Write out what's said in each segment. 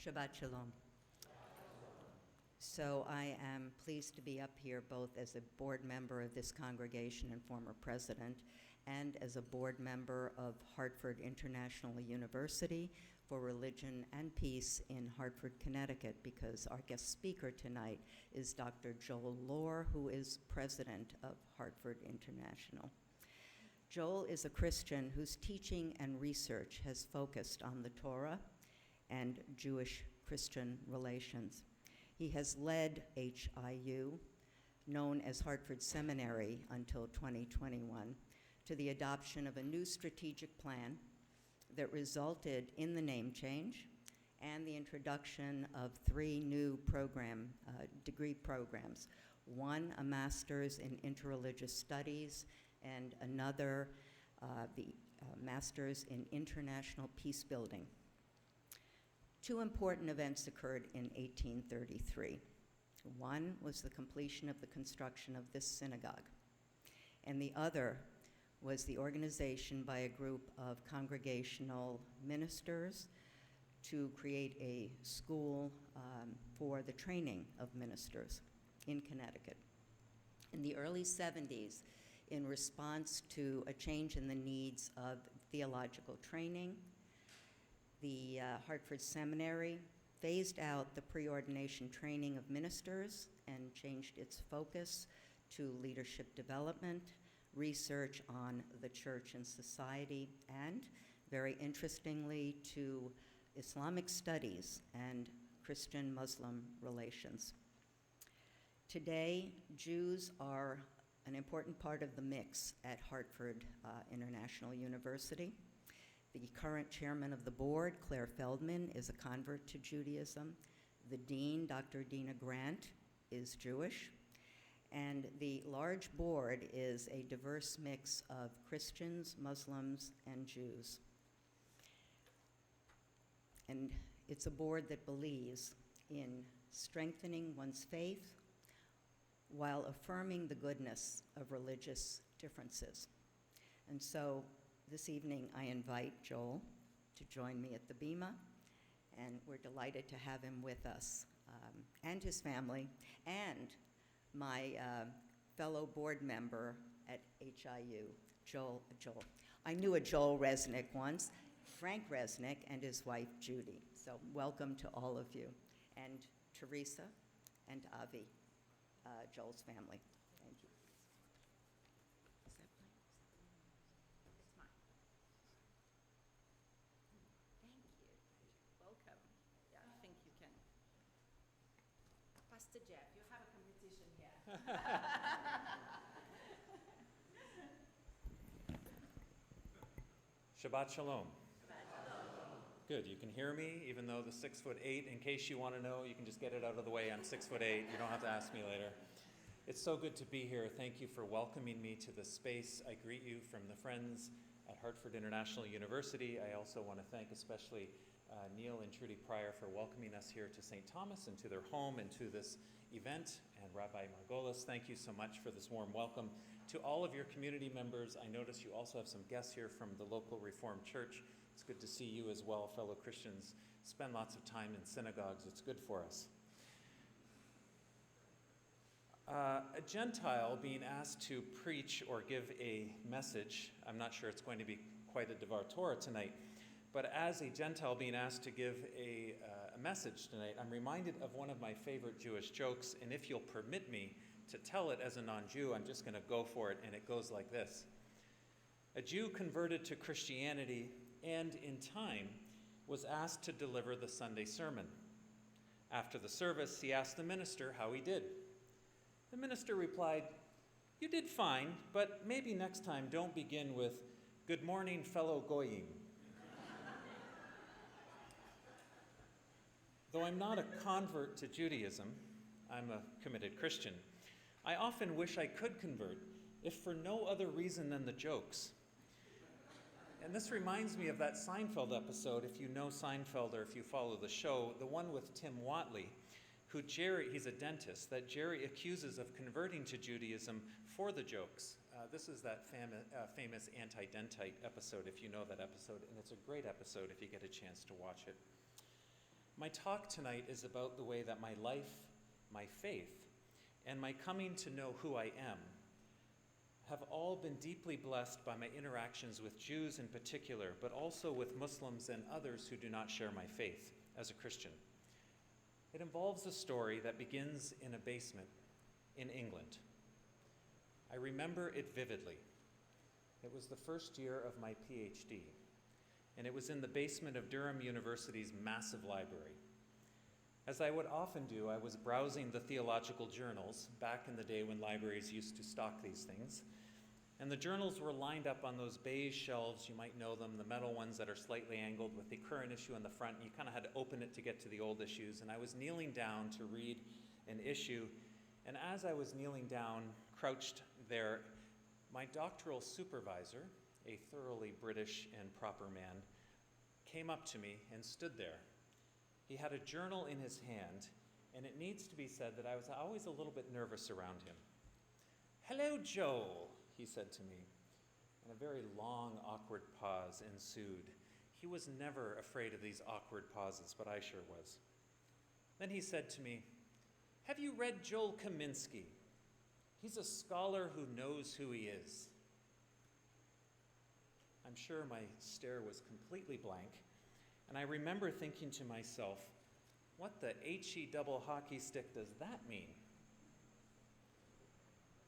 Shabbat Shalom. So I am pleased to be up here both as a board member of this congregation and former president, and as a board member of Hartford International University for Religion and Peace in Hartford, Connecticut, because our guest speaker tonight is Dr. Joel Lohr, who is president of Hartford International. Joel is a Christian whose teaching and research has focused on the Torah and Jewish-Christian relations. He has led HIU, known as Hartford Seminary until 2021, to the adoption of a new strategic plan that resulted in the name change and the introduction of 3 new degree programs. One, a master's in interreligious studies, and another, the master's in international peace building. 2 important events occurred in 1833. One was the completion of the construction of this synagogue, and the other was the organization by a group of congregational ministers to create a school for the training of ministers in Connecticut. In the early 70s, in response to a change in the needs of theological training, the Hartford Seminary phased out the preordination training of ministers and changed its focus to leadership development, research on the church and society, and, very interestingly, to Islamic studies and Christian-Muslim relations. Today, Jews are an important part of the mix at Hartford International University. The current chairman of the board, Claire Feldman, is a convert to Judaism. The dean, Dr. Dina Grant, is Jewish. And the large board is a diverse mix of Christians, Muslims, and Jews. And it's a board that believes in strengthening one's faith while affirming the goodness of religious differences. And so this evening, I invite Joel to join me at the Bima, and we're delighted to have him with us, and his family, and my fellow board member at HIU, Joel. I knew a Joel Resnick once, Frank Resnick, and his wife, Judy. So welcome to all of you, and Teresa and Avi, Joel's family. Thank you. Is that fine? It's mine. Thank you. Welcome. Yeah, I think you can. Pastor Jeff, you have a competition here. Shabbat Shalom. Good, you can hear me, even though the 6'8", in case you want to know, you can just get it out of the way. I'm 6'8", you don't have to ask me later. It's so good to be here. Thank you for welcoming me to this space. I greet you from the friends at Hartford International University. I also want to thank especially Neil and Trudy Pryor for welcoming us here to St. Thomas and to their home and to this event. And Rabbi Margolis, thank you so much for this warm welcome. To all of your community members, I notice you also have some guests here from the local Reformed Church. It's good to see you as well, fellow Christians. Spend lots of time in synagogues. It's good for us. A Gentile being asked to preach or give a message, I'm not sure it's going to be quite a Devar Torah tonight, but as a Gentile being asked to give a message tonight, I'm reminded of one of my favorite Jewish jokes, and if you'll permit me to tell it as a non-Jew, I'm just going to go for it, and it goes like this. A Jew converted to Christianity and, in time, was asked to deliver the Sunday sermon. After the service, he asked the minister how he did. The minister replied, "You did fine, but maybe next time don't begin with, 'Good morning, fellow Goyim.'" Though I'm not a convert to Judaism, I'm a committed Christian. I often wish I could convert, if for no other reason than the jokes. And this reminds me of that Seinfeld episode, if you know Seinfeld or if you follow the show, the one with Tim Whatley, who he's a dentist, that Jerry accuses of converting to Judaism for the jokes. This is that famous anti-dentite episode, if you know that episode, and it's a great episode if you get a chance to watch it. My talk tonight is about the way that my life, my faith, and my coming to know who I am have all been deeply blessed by my interactions with Jews in particular, but also with Muslims and others who do not share my faith as a Christian. It involves a story that begins in a basement in England. I remember it vividly. It was the first year of my PhD, and it was in the basement of Durham University's massive library. As I would often do, I was browsing the theological journals back in the day when libraries used to stock these things. And the journals were lined up on those beige shelves, you might know them, the metal ones that are slightly angled with the current issue in the front. You kind of had to open it to get to the old issues. And I was kneeling down to read an issue. And as I was kneeling down, crouched there, my doctoral supervisor, a thoroughly British and proper man, came up to me and stood there. He had a journal in his hand, and it needs to be said that I was always a little bit nervous around him. "Hello, Joel," he said to me, and a very long, awkward pause ensued. He was never afraid of these awkward pauses, but I sure was. Then he said to me, "Have you read Joel Kaminsky? He's a scholar who knows who he is." I'm sure my stare was completely blank, and I remember thinking to myself, what the HE double hockey stick does that mean?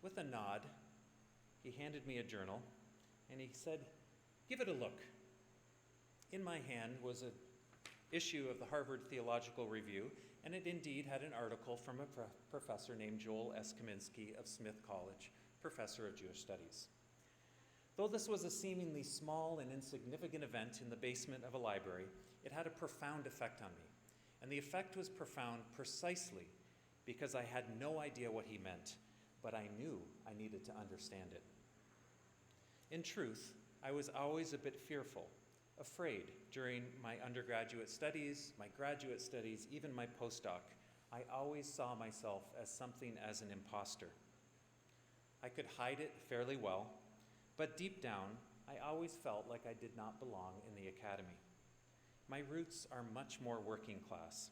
With a nod, he handed me a journal, and he said, "Give it a look." In my hand was an issue of the Harvard Theological Review, and it indeed had an article from a professor named Joel S. Kaminsky of Smith College, professor of Jewish Studies. Though this was a seemingly small and insignificant event in the basement of a library, it had a profound effect on me. And the effect was profound precisely because I had no idea what he meant, but I knew I needed to understand it. In truth, I was always a bit fearful, afraid during my undergraduate studies, my graduate studies, even my postdoc. I always saw myself as something as an imposter. I could hide it fairly well, but deep down, I always felt like I did not belong in the academy. My roots are much more working class,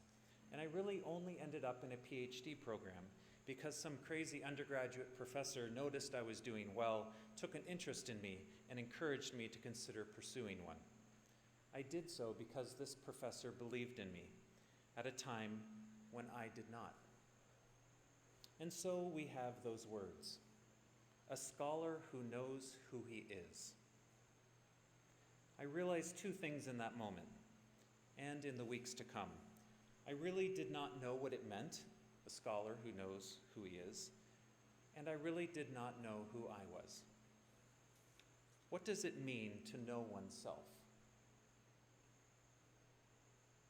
and I really only ended up in a PhD program because some crazy undergraduate professor noticed I was doing well, took an interest in me, and encouraged me to consider pursuing one. I did so because this professor believed in me at a time when I did not. And so we have those words, a scholar who knows who he is. I realized two things in that moment, and in the weeks to come. I really did not know what it meant, a scholar who knows who he is, and I really did not know who I was. What does it mean to know oneself?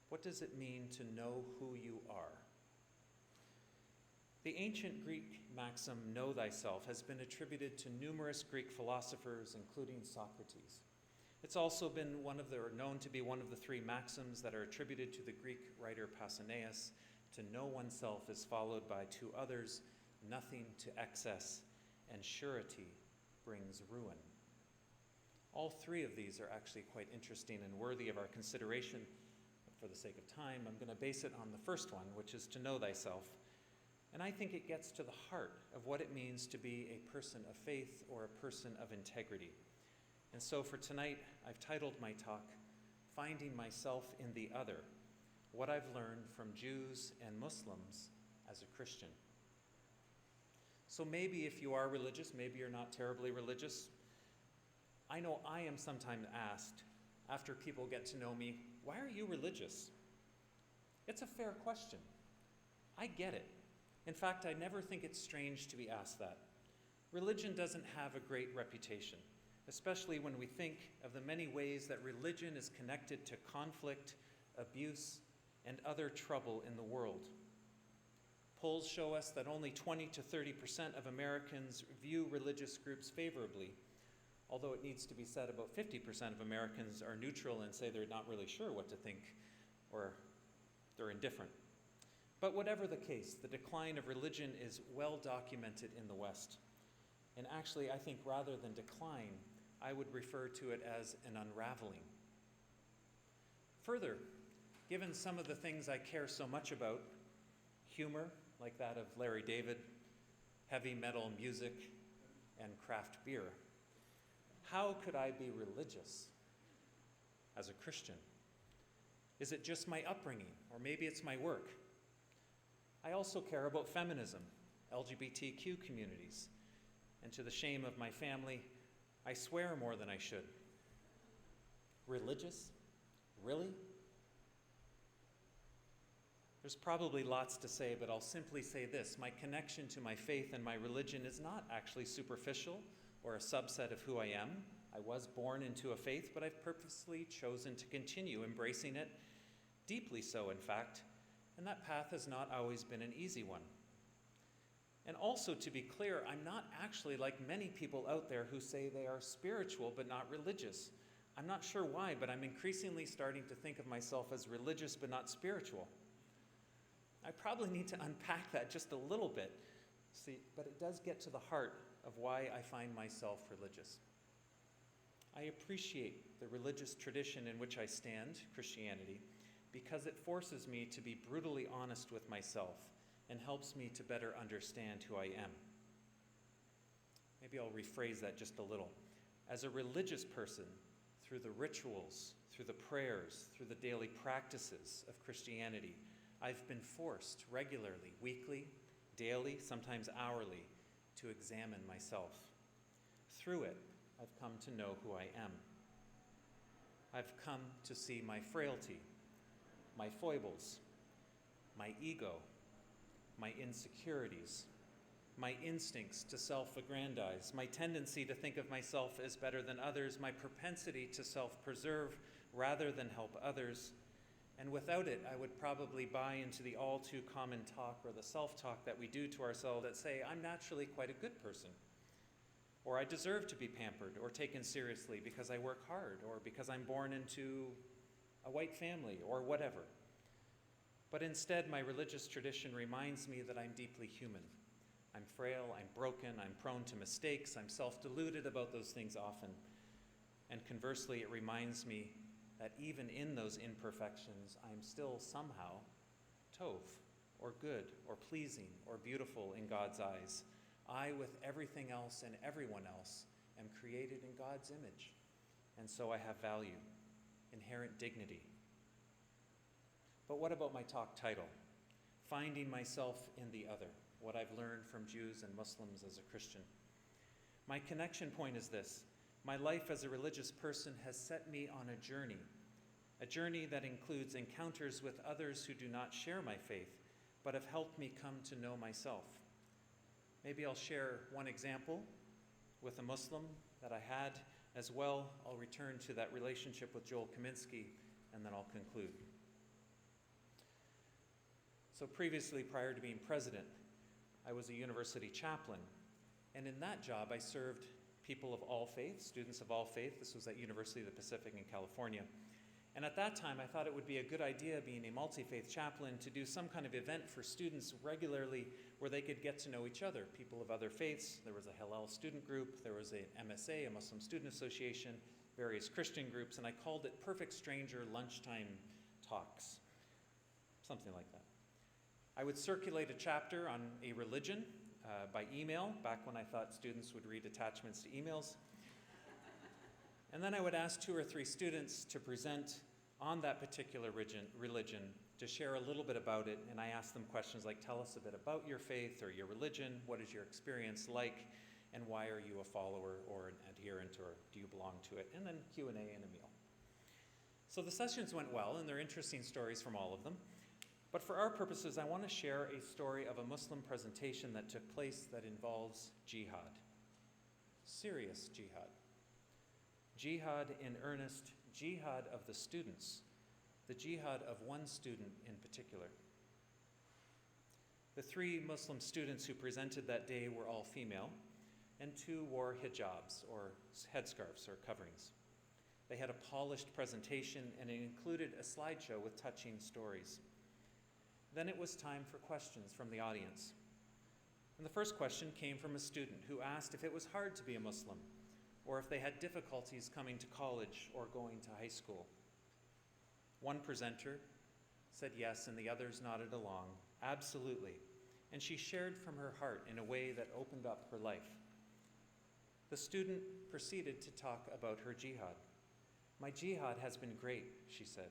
What does it mean to know who you are? The ancient Greek maxim, "Know thyself," has been attributed to numerous Greek philosophers, including Socrates. It's also been known to be one of the three maxims that are attributed to the Greek writer Pausanias. To know oneself is followed by two others, nothing to excess, and surety brings ruin. All three of these are actually quite interesting and worthy of our consideration. But for the sake of time, I'm going to base it on the first one, which is to know thyself. And I think it gets to the heart of what it means to be a person of faith or a person of integrity. And so for tonight, I've titled my talk, Finding Myself in the Other, What I've Learned from Jews and Muslims as a Christian. So maybe if you are religious, maybe you're not terribly religious. I know I am sometimes asked, after people get to know me, why are you religious? It's a fair question. I get it. In fact, I never think it's strange to be asked that. Religion doesn't have a great reputation, especially when we think of the many ways that religion is connected to conflict, abuse, and other trouble in the world. Polls show us that only 20 to 30% of Americans view religious groups favorably, although it needs to be said about 50% of Americans are neutral and say they're not really sure what to think, or they're indifferent. But whatever the case, the decline of religion is well documented in the West. And actually, I think rather than decline, I would refer to it as an unraveling. Further, given some of the things I care so much about, humor, like that of Larry David, heavy metal music, and craft beer, how could I be religious as a Christian? Is it just my upbringing, or maybe it's my work? I also care about feminism, LGBTQ communities, and to the shame of my family, I swear more than I should. Religious? Really? There's probably lots to say, but I'll simply say this. My connection to my faith and my religion is not actually superficial or a subset of who I am. I was born into a faith, but I've purposely chosen to continue embracing it, deeply so, in fact, and that path has not always been an easy one. And also, to be clear, I'm not actually like many people out there who say they are spiritual but not religious. I'm not sure why, but I'm increasingly starting to think of myself as religious but not spiritual. I probably need to unpack that just a little bit, but it does get to the heart of why I find myself religious. I appreciate the religious tradition in which I stand, Christianity, because it forces me to be brutally honest with myself and helps me to better understand who I am. Maybe I'll rephrase that just a little. As a religious person, through the rituals, through the prayers, through the daily practices of Christianity, I've been forced regularly, weekly, daily, sometimes hourly, to examine myself. Through it, I've come to know who I am. I've come to see my frailty, my foibles, my ego, my insecurities, my instincts to self-aggrandize, my tendency to think of myself as better than others, my propensity to self-preserve rather than help others. And without it, I would probably buy into the all too common talk or the self-talk that we do to ourselves that say, I'm naturally quite a good person, or I deserve to be pampered or taken seriously because I work hard, or because I'm born into a white family, or whatever. But instead, my religious tradition reminds me that I'm deeply human. I'm frail, I'm broken, I'm prone to mistakes, I'm self-deluded about those things often. And conversely, it reminds me that even in those imperfections, I'm still somehow tov, or good, or pleasing, or beautiful in God's eyes. I, with everything else and everyone else, am created in God's image, and so I have value, inherent dignity. But what about my talk title? Finding myself in the other, what I've learned from Jews and Muslims as a Christian. My connection point is this. My life as a religious person has set me on a journey that includes encounters with others who do not share my faith, but have helped me come to know myself. Maybe I'll share one example with a Muslim that I had as well. I'll return to that relationship with Joel Kaminsky, and then I'll conclude. So previously, prior to being president, I was a university chaplain, and in that job I served people of all faiths, students of all faith. This was at University of the Pacific in California. And at that time, I thought it would be a good idea, being a multi-faith chaplain, to do some kind of event for students regularly where they could get to know each other, people of other faiths. There was a Hillel student group, there was an MSA, a Muslim Student Association, various Christian groups, and I called it Perfect Stranger Lunchtime Talks, something like that. I would circulate a chapter on a religion by email, back when I thought students would read attachments to emails. And then I would ask 2 or 3 students to present on that particular religion, to share a little bit about it, and I asked them questions like, tell us a bit about your faith or your religion, what is your experience like, and why are you a follower or an adherent, or do you belong to it, and then Q&A and a meal. So the sessions went well, and there are interesting stories from all of them. But for our purposes, I want to share a story of a Muslim presentation that took place that involves jihad. Serious jihad. Jihad in earnest, jihad of the students, the jihad of one student in particular. The 3 Muslim students who presented that day were all female, and 2 wore hijabs, or headscarves, or coverings. They had a polished presentation, and it included a slideshow with touching stories. Then it was time for questions from the audience. And the first question came from a student who asked if it was hard to be a Muslim, or if they had difficulties coming to college or going to high school. One presenter said yes, and the others nodded along. Absolutely. And she shared from her heart in a way that opened up her life. The student proceeded to talk about her jihad. My jihad has been great, she said.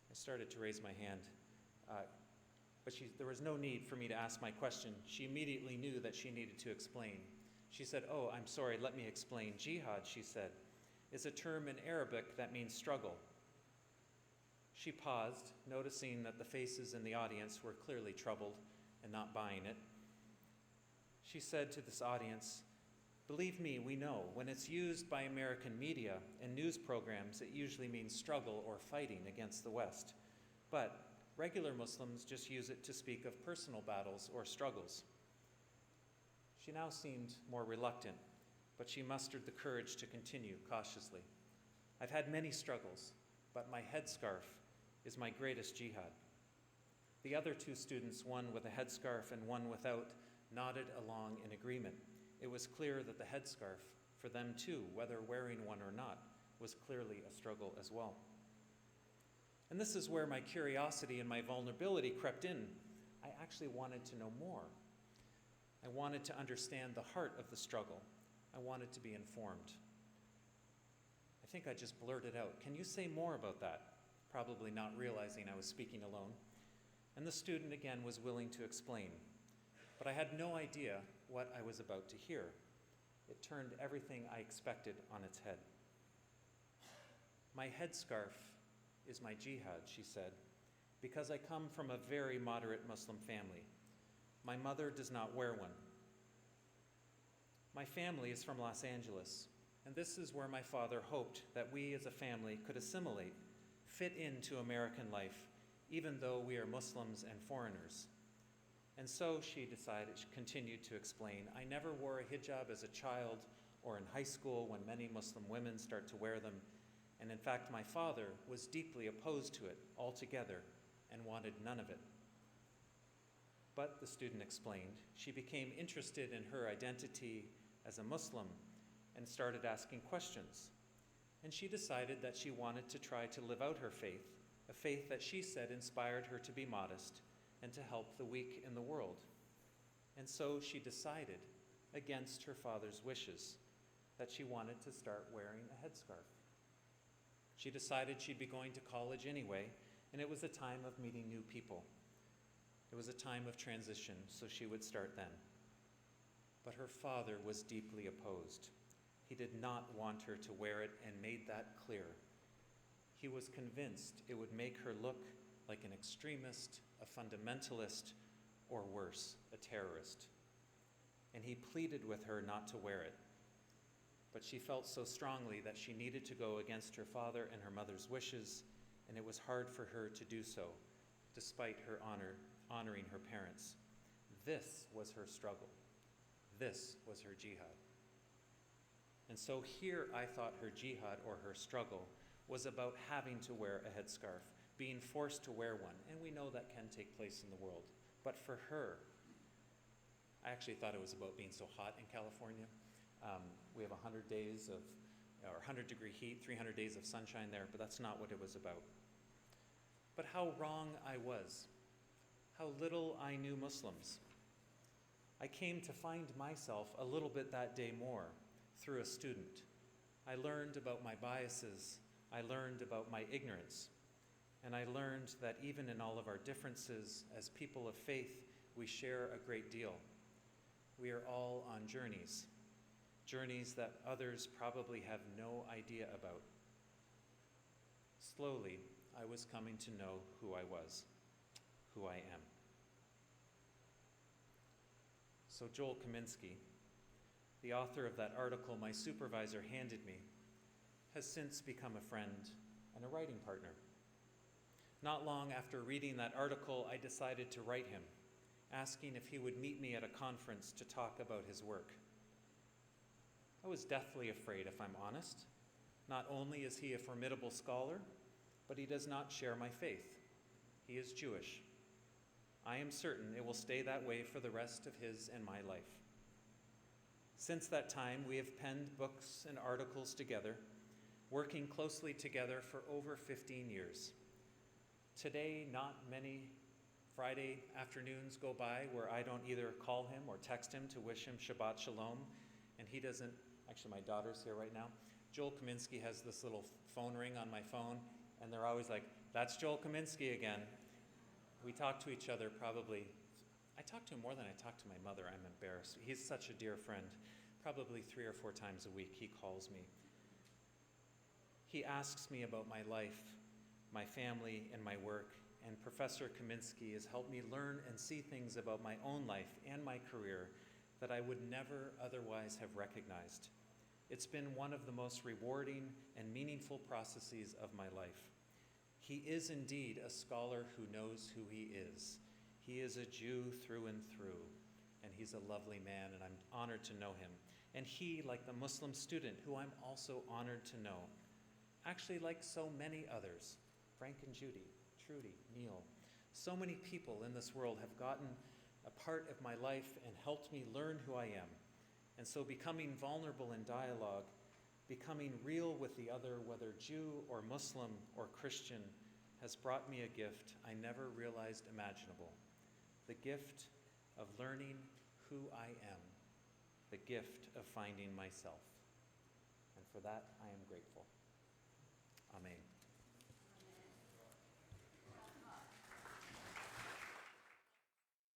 I started to raise my hand, but there was no need for me to ask my question. She immediately knew that she needed to explain. She said, "Oh, I'm sorry, let me explain. Jihad," she said, is a term in Arabic that means struggle. She paused, noticing that the faces in the audience were clearly troubled and not buying it. She said to this audience, "Believe me, we know. When it's used by American media and news programs, it usually means struggle or fighting against the West. But regular Muslims just use it to speak of personal battles or struggles." She now seemed more reluctant, but she mustered the courage to continue cautiously. "I've had many struggles, but my headscarf is my greatest jihad." The other two students, one with a headscarf and one without, nodded along in agreement. It was clear that the headscarf, for them too, whether wearing one or not, was clearly a struggle as well. And this is where my curiosity and my vulnerability crept in. I actually wanted to know more. I wanted to understand the heart of the struggle. I wanted to be informed. I think I just blurted out, "Can you say more about that?" Probably not realizing I was speaking alone. And the student again was willing to explain. But I had no idea what I was about to hear. It turned everything I expected on its head. "My headscarf is my jihad," she said, "because I come from a very moderate Muslim family. My mother does not wear one. My family is from Los Angeles, and this is where my father hoped that we as a family could assimilate, fit into American life, even though we are Muslims and foreigners. And so," she continued to explain, "I never wore a hijab as a child or in high school when many Muslim women start to wear them. And in fact, my father was deeply opposed to it altogether and wanted none of it." But, the student explained, she became interested in her identity as a Muslim and started asking questions. And she decided that she wanted to try to live out her faith, a faith that she said inspired her to be modest and to help the weak in the world. And so she decided, against her father's wishes, that she wanted to start wearing a headscarf. She decided she'd be going to college anyway, and it was a time of meeting new people. It was a time of transition, so she would start then. But her father was deeply opposed. He did not want her to wear it and made that clear. He was convinced it would make her look like an extremist, a fundamentalist, or worse, a terrorist. And he pleaded with her not to wear it. But she felt so strongly that she needed to go against her father and her mother's wishes, and it was hard for her to do so, despite her honoring her parents. This was her struggle. This was her jihad. And so here I thought her jihad, or her struggle, was about having to wear a headscarf, being forced to wear one, and we know that can take place in the world. But for her, I actually thought it was about being so hot in California. We have 100 days of, or 100-degree heat, 300 days of sunshine there, but that's not what it was about. But how wrong I was, how little I knew Muslims. I came to find myself a little bit that day more through a student. I learned about my biases, I learned about my ignorance, and I learned that even in all of our differences, as people of faith, we share a great deal. We are all on journeys that others probably have no idea about. Slowly, I was coming to know who I was, who I am. So Joel Kaminsky, the author of that article my supervisor handed me, has since become a friend and a writing partner. Not long after reading that article, I decided to write him, asking if he would meet me at a conference to talk about his work. I was deathly afraid, if I'm honest. Not only is he a formidable scholar, but he does not share my faith. He is Jewish. I am certain it will stay that way for the rest of his and my life. Since that time, we have penned books and articles together, working closely together for over 15 years. Today, not many Friday afternoons go by where I don't either call him or text him to wish him Shabbat Shalom, and he doesn't. Actually, my daughter's here right now. Joel Kaminsky has this little phone ring on my phone, and they're always like, "That's Joel Kaminsky again." We talk to each other probably, I talk to him more than I talk to my mother. I'm embarrassed. He's such a dear friend. Probably 3 or 4 times a week he calls me. He asks me about my life, my family, and my work, and Professor Kaminsky has helped me learn and see things about my own life and my career that I would never otherwise have recognized. It's been one of the most rewarding and meaningful processes of my life. He is indeed a scholar who knows who he is. He is a Jew through and through, and he's a lovely man, and I'm honored to know him. And he, like the Muslim student, who I'm also honored to know, actually like so many others, Frank and Judy, Trudy, Neil, so many people in this world have gotten a part of my life and helped me learn who I am. And so becoming vulnerable in dialogue, becoming real with the other, whether Jew or Muslim or Christian, has brought me a gift I never realized imaginable. The gift of learning who I am, the gift of finding myself. And for that, I am grateful. Amen.